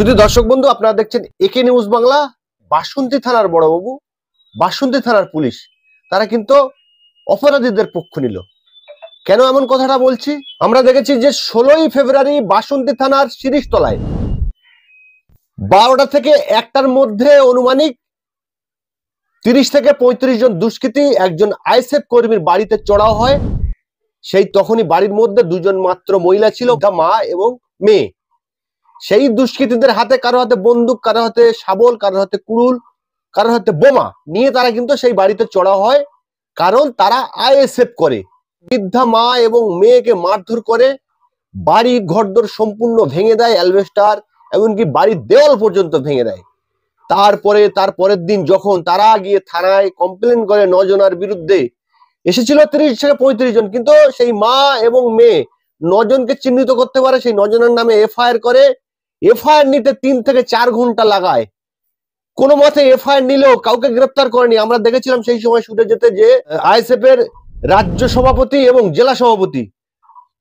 শুধু দর্শক বন্ধু, আপনারা দেখছেন একে নিউজ বাংলা। বাসন্তী থানার বড়বাবু, বাসন্তী থানার পুলিশ, তারা কিন্তু অপরাধীদের পক্ষ নিল। কেন এমন কথাটা বলছি? আমরা দেখেছি যে 16ই ফেব্রুয়ারি বাসন্তী থানার শিরিষতলায় 12টা থেকে 1টার মধ্যে অনুমানিক 30 থেকে 35 জন দুষ্কৃতী একজন আইএসএফ কর্মীর বাড়িতে চড়াও হয়। সেই তখনই বাড়ির মধ্যে দুজন মাত্র মহিলা ছিল, মা এবং মেয়ে। সেই দুষ্কৃতীদের হাতে কারো হাতে বন্দুক, কারো হাতে শাবল, কারো হাতে কুড়ুল, কারো হাতে বোমা নিয়ে তারা কিন্তু সেই বাড়িতে চড়া হয়। কারণ তারা আইএসএফ করে। বৃদ্ধা মা এবং মেয়েকে মারধর করে, বাড়ি ঘরদোর সম্পূর্ণ ভেঙে দেয়, অ্যালবেস্টার এমনকি বাড়ির দেওয়াল পর্যন্ত ভেঙে দেয়। তার পরের দিন যখন তারা গিয়ে থানায় কমপ্লেন করে 9 জনের বিরুদ্ধে, এসেছিল 30 থেকে 35 জন, কিন্তু সেই মা এবং মেয়ে 9 জনকে চিহ্নিত করতে পারে, সেই 9 জনের নামে এফআইআর করে। এফআইআর নিতে 3 থেকে 4 ঘন্টা লাগায়। কোনো মতে এফআইআর নিলেও কাউকে গ্রেপ্তার করেনি। আমরা দেখেছিলাম সেই সময় শুটে যেতে যে আইএসএফ এর রাজ্য সভাপতি এবং জেলা সভাপতি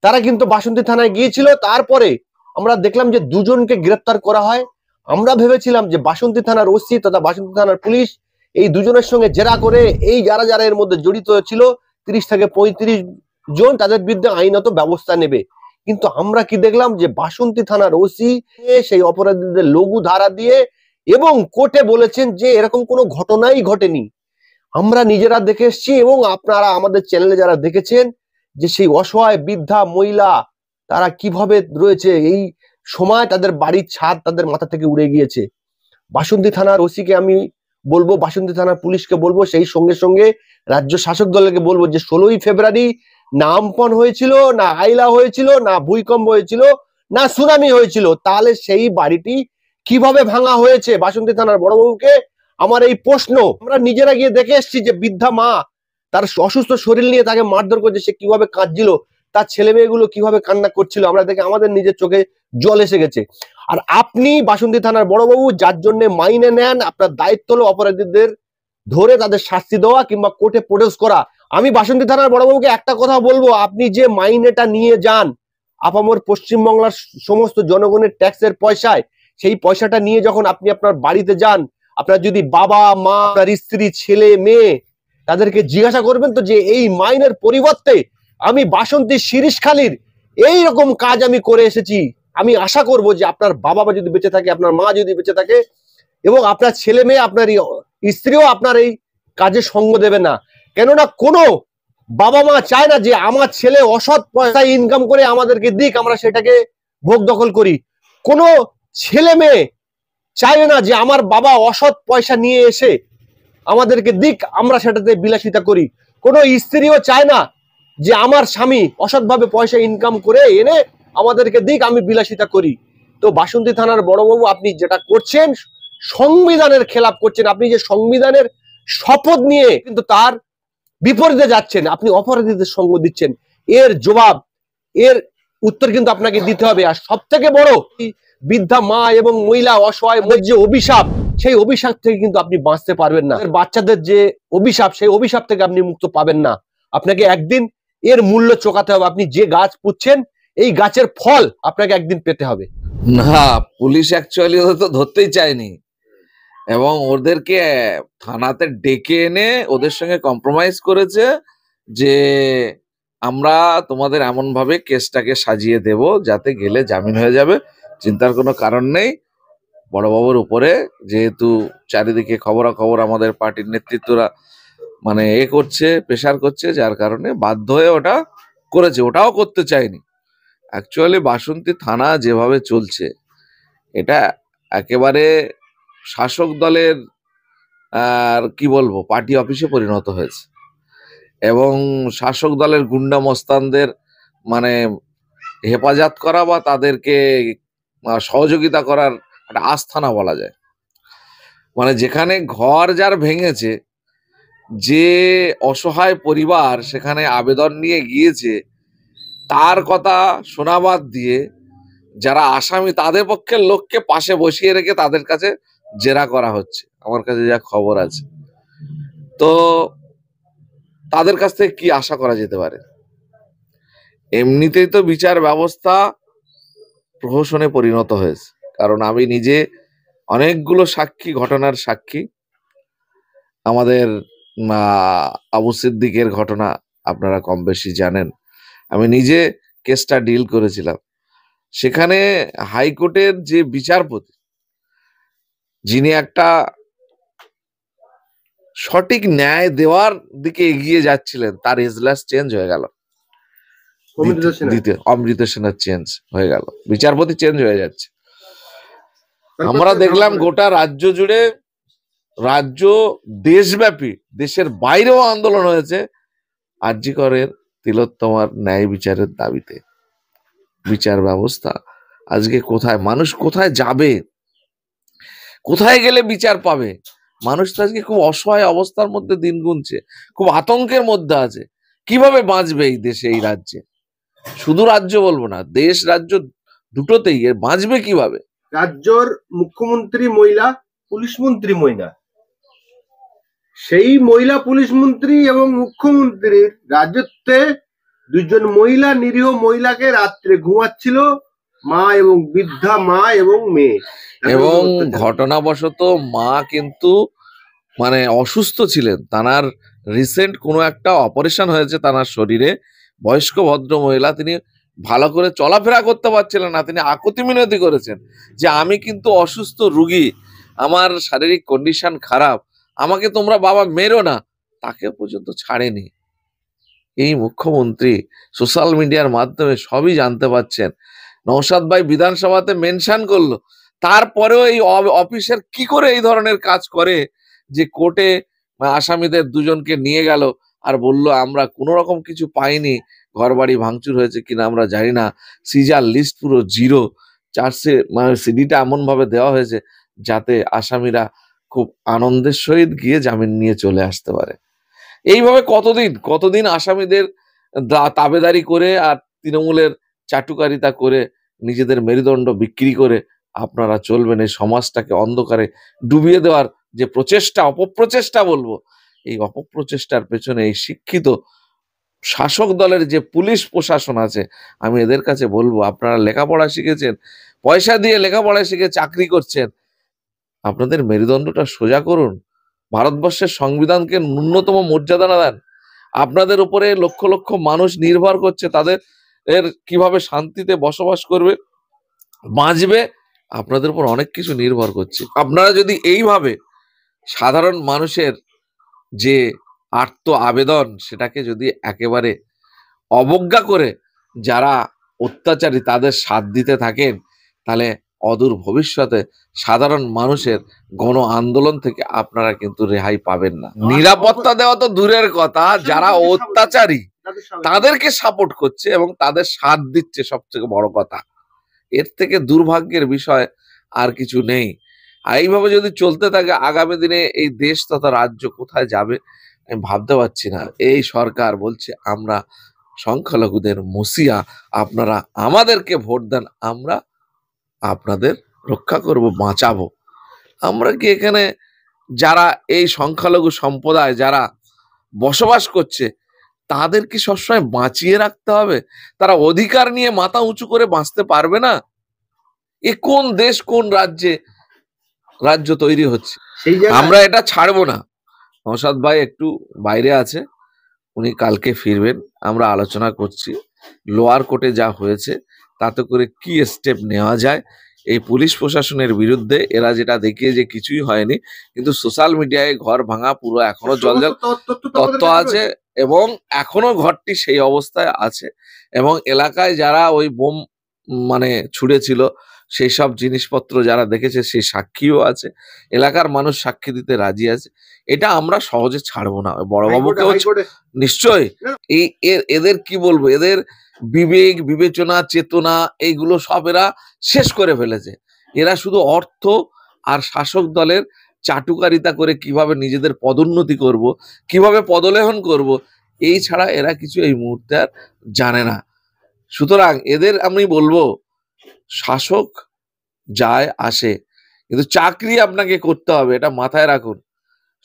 তারা কিন্তু বাসন্তী থানায় গিয়েছিল। তারপরে আমরা দেখলাম যে 2 জনকে গ্রেপ্তার করা হয়। আমরা ভেবেছিলাম যে বাসন্তী থানার ওসি তথা বাসন্তী থানার পুলিশ এই 2 জনের সঙ্গে জেরা করে এই যারা এর মধ্যে জড়িত ছিল 30 থেকে 35 জন, তাদের বিরুদ্ধে আইনত ব্যবস্থা নেবে। কিন্তু আমরা কি দেখলাম যে বাসন্তী থানার ওসি সেই অপরাধীদের লঘু ধারা দিয়ে এবং কোর্টে বলেছেন যে এরকম কোনো ঘটনাই ঘটেনি। আমরা নিজেরা দেখে এসেছি এবং আপনারা আমাদের চ্যানেলে যারা দেখেছেন যে সেই অসহায় বৃদ্ধা মহিলা তারা কিভাবে রয়েছে, এই সময় তাদের বাড়ির ছাদ তাদের মাথা থেকে উড়ে গিয়েছে। বাসন্তী থানার ওসিকে আমি বলবো, বাসন্তী থানার পুলিশকে বলবো, সেই সঙ্গে সঙ্গে রাজ্য শাসক দলকে বলবো যে 16ই ফেব্রুয়ারি না আমফান হয়েছিল, না আইলা হয়েছিল, না ভূমিকম্প হয়েছিল, না সুনামি হয়েছিল, তাহলে সেই বাড়িটি কিভাবে ভাঙা হয়েছে? বাসন্তী থানার বড়বাবুকে আমার এই প্রশ্ন। আমরা নিজেরা গিয়ে দেখে এসেছি যে বৃদ্ধা মা তার অসুস্থ শরীর নিয়ে তাকে মারধর করছে, সে কিভাবে কাঁদছিল, তার ছেলে মেয়েগুলো কিভাবে কান্না করছিল, আমরা দেখে আমাদের নিজের চোখে জল এসে গেছে। আর আপনি বাসন্তী থানার বড়বাবু, যার জন্য মাইনে নেন, আপনার দায়িত্ব হলো অপরাধীদের ধরে তাদের শাস্তি দেওয়া কিংবা কোর্টে প্রডিউস করা। আমি বাসন্তী থানার বড়বাবুকে একটা কথা বলবো, আপনি যে মাইনেটা নিয়ে যান আপামর পশ্চিমবাংলার সমস্ত জনগণের ট্যাক্সের পয়সায়, সেই পয়সাটা নিয়ে যখন আপনি আপনার বাড়িতে যান, আপনার যদি বাবা মা, আপনার স্ত্রী, ছেলে মেয়ে, তাদেরকে জিজ্ঞাসা করবেন তো যে এই মাইনের পরিবর্তে আমি বাসন্তী শিরিষখালীর এইরকম কাজ আমি করে এসেছি। আমি আশা করব যে আপনার বাবা মা যদি বেঁচে থাকে, আপনার মা যদি বেঁচে থাকে এবং আপনার ছেলে মেয়ে, আপনার স্ত্রীও আপনার এই কাজে সঙ্গ দেবে না। কেননা কোনো বাবা মা চায় না যে আমার ছেলে অসৎ পয়সা ইনকাম করে আমাদেরকে দিক, আমরা সেটাকে ভোগ দখল করি। কোনো ছেলে মেয়ে চায় না যে আমার বাবা অসৎ পয়সা নিয়ে এসে আমাদেরকে দিক, আমরা সেটাতে বিলাসিতা করি। কোনো স্ত্রীও চায় না যে আমার স্বামী অসৎভাবে পয়সা ইনকাম করে এনে আমাদেরকে দিক, আমি বিলাসিতা করি। তো বাসন্তী থানার বড়বাবু, আপনি যেটা করছেন সংবিধানের খেলাপ করছেন। আপনি যে সংবিধানের শপথ নিয়ে কিন্তু তার বিপরীতে যাচ্ছেন, আপনি অপরাধীদের সঙ্গ দিচ্ছেন। এর জবাব, এর উত্তর কিন্তু আপনাকে দিতে হবে। আর সব থেকে বড়, বৃদ্ধা মা এবং মহিলা অসহায় যে অভিশাপ, সেই অভিশাপ থেকে কিন্তু আপনি বাঁচতে পারবেন না। বাচ্চাদের যে অভিশাপ, সেই অভিশাপ থেকে আপনি মুক্ত পাবেন না। আপনাকে একদিন এর মূল্য চোকাতে হবে। আপনি যে গাছ পুঁতছেন, এই গাছের ফল আপনাকে একদিন পেতে হবে। না, পুলিশ অ্যাকচুয়ালি তো ধরতেই চায়নি এবং ওদেরকে থানাতে ডেকে এনে ওদের সঙ্গে কম্প্রোমাইজ করেছে যে আমরা তোমাদের এমন ভাবে কেসটাকে সাজিয়ে দেব যাতে গেলে জামিন হয়ে যাবে, চিন্তার কোনো কারণ নেই। বড়বাবুর উপরে যেহেতু চারিদিকে খবরাখবর আমাদের পার্টির নেতৃত্বরা মানে করছে, প্রেশার করছে, যার কারণে বাধ্য হয়ে ওটা করেছে। ওটাও করতে চায়নি। অ্যাকচুয়ালি বাসন্তী থানা যেভাবে চলছে, এটা একেবারে শাসক দলের আর কি বলবো পার্টি অফিসে পরিণত হয়েছে এবং শাসক দলের গুন্ডা মস্তানদের মানে হেফাজত করা বা তাদেরকে সহযোগিতা করার একটা আস্থানা বলা যায়। মানে যেখানে ঘর যার ভেঙেছে, যে অসহায় পরিবার সেখানে আবেদন নিয়ে গিয়েছে, তার কথা শোনা বাদ দিয়ে যারা আসামি তাদের পক্ষের লোককে পাশে বসিয়ে রেখে তাদের কাছে জেরা করা হচ্ছে, আমার কাছে যা খবর আছে। তো তাদের কাছ থেকে কি আশা করা যেতে পারে? এমনিতেই তো বিচার ব্যবস্থা প্রহসনে পরিণত হয়েছে, কারণ আমি নিজে অনেকগুলো সাক্ষী, ঘটনার সাক্ষী। আমাদের আবু সিদ্দিকের ঘটনা আপনারা কম বেশি জানেন। আমি নিজে কেসটা ডিল করেছিলাম। সেখানে হাইকোর্টের যে বিচারপতি, যিনি একটা সঠিক ন্যায় দেওয়ার দিকে এগিয়ে যাচ্ছিলেন, তার এজলাস চেঞ্জ হয়ে গেল। অমৃত সেনার চেঞ্জ হয়ে গেল, বিচারপতি চেঞ্জ হয়ে যাচ্ছে। আমরা দেখলাম গোটা রাজ্য জুড়ে, রাজ্য দেশব্যাপী, দেশের বাইরেও আন্দোলন হয়েছে আরজি করের তিলোত্তমার ন্যায় বিচারের দাবিতে। বিচার ব্যবস্থা আজকে কোথায়? মানুষ কোথায় যাবে? কোথায় গেলে বিচার পাবে? মানুষ তো আজকে খুব অসহায় অবস্থার মধ্যে দিন গুনছে, খুব আতঙ্কের মধ্যে আছে। কিভাবে বাঁচবে এই দেশে, এই রাজ্যে? শুধু রাজ্য বলবো না, দেশ রাজ্য দুটোতেই এর বাঁচবে কিভাবে? রাজ্যর মুখ্যমন্ত্রী মহিলা, পুলিশ মন্ত্রী মহিলা। সেই মহিলা পুলিশ মন্ত্রী এবং মুখ্যমন্ত্রীর রাজত্বে দুজন মহিলা, নিরীহ মহিলাকে রাত্রে ঘুমাচ্ছিল, মা এবং বৃদ্ধা মা এবং মেয়ে। এবং ঘটনাবশত মা কিন্তু মানে অসুস্থ ছিলেন, তানার রিসেন্ট কোনো একটা অপারেশন হয়েছে তানার শরীরে। বয়স্ক ভদ্র মহিলা, তিনি ভালো করে চলাফেরা করতে পারছিলেন না। তিনি আকুতি মিনতি করেছেন যে আমি কিন্তু অসুস্থ রুগী, আমার শারীরিক কন্ডিশন খারাপ, আমাকে তোমরা বাবা মেরো না। তাকে পর্যন্ত ছাড়েনি। এই মুখ্যমন্ত্রী সোশ্যাল মিডিয়ার মাধ্যমে সবই জানতে পাচ্ছেন। নওশাদ ভাই বিধানসভাতে মেনশন করলো, তারপরেও এই অফিসের কি করে এই ধরনের কাজ করে যে কোর্টে আসামিদের দুজনকে নিয়ে গেল আর বলল আমরা কোনো রকম কিছু পাইনি, ঘর বাড়ি ভাঙচুর হয়েছে কিনা আমরা জানি না, সিজার লিস্ট পুরো জিরো, চার্জে মানে সিডিটা এমন ভাবে দেওয়া হয়েছে যাতে আসামিরা খুব আনন্দের সহিত গিয়ে জামিন নিয়ে চলে আসতে পারে। এইভাবে কতদিন আসামিদের তাবেদারি করে আর তৃণমূলের চাটুকারিতা করে নিজেদের মেরুদণ্ড বিক্রি করে আপনারা চলবেন? এই সমাজটাকে অন্ধকারে ডুবিয়ে দেওয়ার যে প্রচেষ্টা, অপপ্রচেষ্টা বলবো, এই অপপ্রচেষ্টার পেছনে এই শিক্ষিত শাসক দলের যে পুলিশ প্রশাসন আছে, আমি এদের কাছে বলবো, আপনারা লেখাপড়া শিখেছেন, পয়সা দিয়ে লেখাপড়া শিখে চাকরি করছেন, আপনাদের মেরুদণ্ডটা সোজা করুন। ভারতবর্ষের সংবিধানকে ন্যূনতম মর্যাদা দেন। আপনাদের উপরে লক্ষ লক্ষ মানুষ নির্ভর করছে, তাদের কিভাবে শান্তিতে বসবাস করবে, বাঁচবে, আপনাদের উপর অনেক কিছু নির্ভর করছে। আপনারা যদি এইভাবে সাধারণ মানুষের যে আর্ত আবেদন, সেটাকে যদি একেবারে অবজ্ঞা করে যারা অত্যাচারী তাদের সাথ দিতে থাকেন, তাহলে অদূর ভবিষ্যতে সাধারণ মানুষের গণ আন্দোলন থেকে আপনারা কিন্তু রেহাই পাবেন না। নিরাপত্তা দেওয়া তো দূরের কথা, যারা অত্যাচারী তাদেরকে সাপোর্ট করছে এবং তাদের সাথ দিচ্ছে, সবথেকে বড় কথা। এর থেকে দুর্ভাগ্যের বিষয় আর কিছু নেই। আর এইভাবে যদি চলতে থাকে, আগামী দিনে এই দেশ তথা রাজ্য কোথায় যাবে আমি ভাবতে পারছি না। এই সরকার বলছে আমরা সংখ্যালঘুদের মসিয়া, আপনারা আমাদেরকে ভোট দেন, আমরা আপনাদের রক্ষা করব, বাঁচাবো। আমরা কি এখানে যারা এই সংখ্যালঘু সম্প্রদায় যারা বসবাস করছে তাদের কি সবসময় বাঁচিয়ে রাখতে হবে? তারা অধিকার নিয়ে মাথা উঁচু করে বাঁচতে পারবে না? এ কোন দেশ, কোন রাজ্য তৈরি হচ্ছে? আমরা এটা ছাড়বো না। নওশাদ ভাই একটু বাইরে আছে, উনি কালকে ফিরবেন। আমরা আলোচনা করছি লোয়ার কোর্টে যা হয়েছে তাতে করে কি স্টেপ নেওয়া যায় এই পুলিশ প্রশাসনের বিরুদ্ধে। এরা যেটা দেখিয়ে যে কিছুই হয়নি, কিন্তু সোশ্যাল মিডিয়ায় ঘর ভাঙা পুরো এখনো জলজল তথ্য আছে এবং এখনো ঘরটি সেই অবস্থায় আছে। এবং এলাকায় যারা ওই বোম মানে ছুড়েছিল সেই সব জিনিসপত্র যারা দেখেছে সেই সাক্ষীও আছে, এলাকার মানুষ সাক্ষী দিতে রাজি আছে। এটা আমরা সহজে ছাড়বো না। বড়বাবুকে নিশ্চয়ই এই এদের কি বলবো, এদের বিবেক বিবেচনা চেতনা এইগুলো সব এরা শেষ করে ফেলেছে। এরা শুধু অর্থ আর শাসক দলের চাটুকারিতা করে কিভাবে নিজেদের পদোন্নতি করব, কিভাবে পদলেহন করব, এই ছাড়া এরা কিছু এই মুহূর্তে আর জানে না। সুতরাং এদের আমি বলবো, শাসক যায় আসে, কিন্তু চাকরি আপনাকে করতে হবে, এটা মাথায় রাখুন।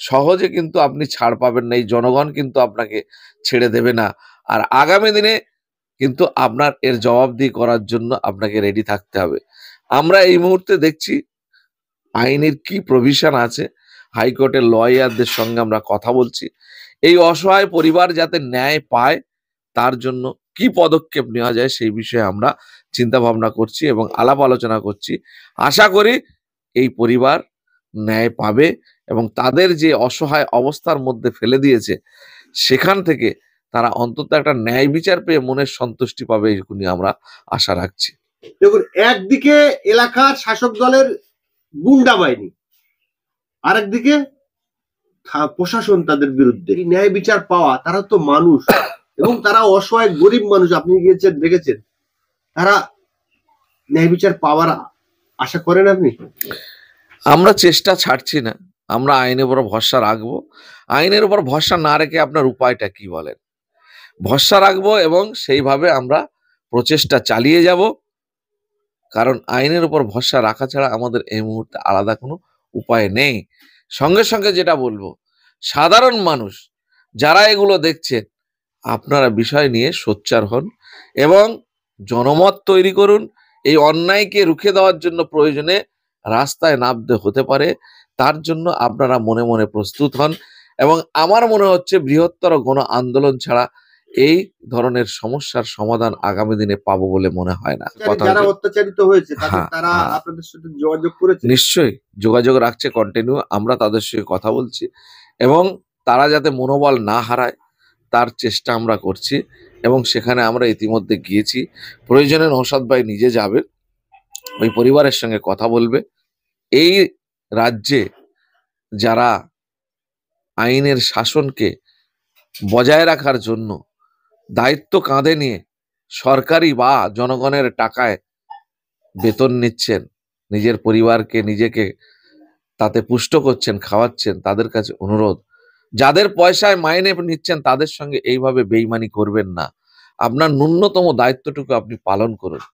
সহজে কিন্তু আপনি ছাড় পাবেন না, এই জনগণ কিন্তু আপনাকে ছেড়ে দেবে না। আর আগামী দিনে কিন্তু আপনার এর জবাবদিহি করার জন্য আপনাকে রেডি থাকতে হবে। আমরা এই মুহূর্তে দেখছি আইনের কি প্রভিশন আছে, হাইকোর্টের লয়ারদের সঙ্গে আমরা কথা বলছি। এই অসহায় পরিবার যাতে ন্যায় পায় তার জন্য কি পদক্ষেপ নেওয়া যায় সেই বিষয়ে আমরা চিন্তা ভাবনা করছি এবং আলাপ আলোচনা করছি। আশা করি এই পরিবার ন্যায় পাবে এবং তাদের যে অসহায় অবস্থার মধ্যে ফেলে দিয়েছে সেখান থেকে তারা অন্তত একটা ন্যায় বিচার পেয়ে মনের সন্তুষ্টি পাবে, এইটুকুনি আমরা আশা রাখছি। দেখুন, একদিকে এলাকার শাসক দলের গুন্ডা বাহিনী, আরেকদিকে প্রশাসন তাদের বিরুদ্ধে। ন্যায় বিচার পাওয়া, তারা তো মানুষ এবং তারা অসহায় গরিব মানুষ। আপনি গিয়েছেন, দেখেছেন, তারা ন্যায় বিচার পাওয়ার আশা করেন আপনি? আমরা চেষ্টা ছাড়ছি না, আমরা আইনের উপর ভরসা রাখবো। আইনের উপর ভরসা না রেখে আপনার উপায়টা কি বলেন? ভরসা রাখবো এবং সেইভাবে আমরা প্রচেষ্টা চালিয়ে যাব, কারণ আইনের উপর ভরসা রাখা ছাড়া আমাদের এই মুহূর্তে আলাদা কোনো উপায় নেই। সঙ্গে সঙ্গে যেটা বলবো, সাধারণ মানুষ যারা এগুলো দেখছেন, আপনারা বিষয় নিয়ে সোচ্চার হন এবং জনমত তৈরি করুন। এই অন্যায়কে রুখে দেওয়ার জন্য প্রয়োজনে রাস্তায় নামতে হতে পারে, তার জন্য আপনারা মনে মনে প্রস্তুত হন। এবং আমার মনে হচ্ছে বৃহত্তর গণ আন্দোলন ছাড়া এই ধরনের সমস্যার সমাধান আগামী দিনে পাবো বলে মনে হয় না। যারা অত্যাচারিত হয়েছে হ্যাঁ, তারা হ্যাঁ। আপনাদের সাথে যোগাযোগ করেছে? নিশ্চয়ই যোগাযোগ রাখছে, কন্টিনিউ। আমরা তাদের সঙ্গে কথা বলছি এবং তারা যাতে মনোবল না হারায় তার চেষ্টা আমরা করছি এবং সেখানে আমরা ইতিমধ্যে গিয়েছি। প্রয়োজনে নওশাদ ভাই নিজে যাবে, ওই পরিবারের সঙ্গে কথা বলবে। এই রাজ্যে যারা আইনের শাসনকে বজায় রাখার জন্য দায়িত্ব কাঁধে নিয়ে সরকারি বা জনগণের টাকায় বেতন নিচ্ছেন, নিজের পরিবারকে নিজেকে তাতে পুষ্ট করছেন, খাওয়াচ্ছেন, তাদের কাছে অনুরোধ, যাদের পয়সায় মাইনে নিচ্ছেন তাদের সঙ্গে এইভাবে বেইমানি করবেন না। আপনার ন্যূনতম দায়িত্বটুকু আপনি পালন করুন।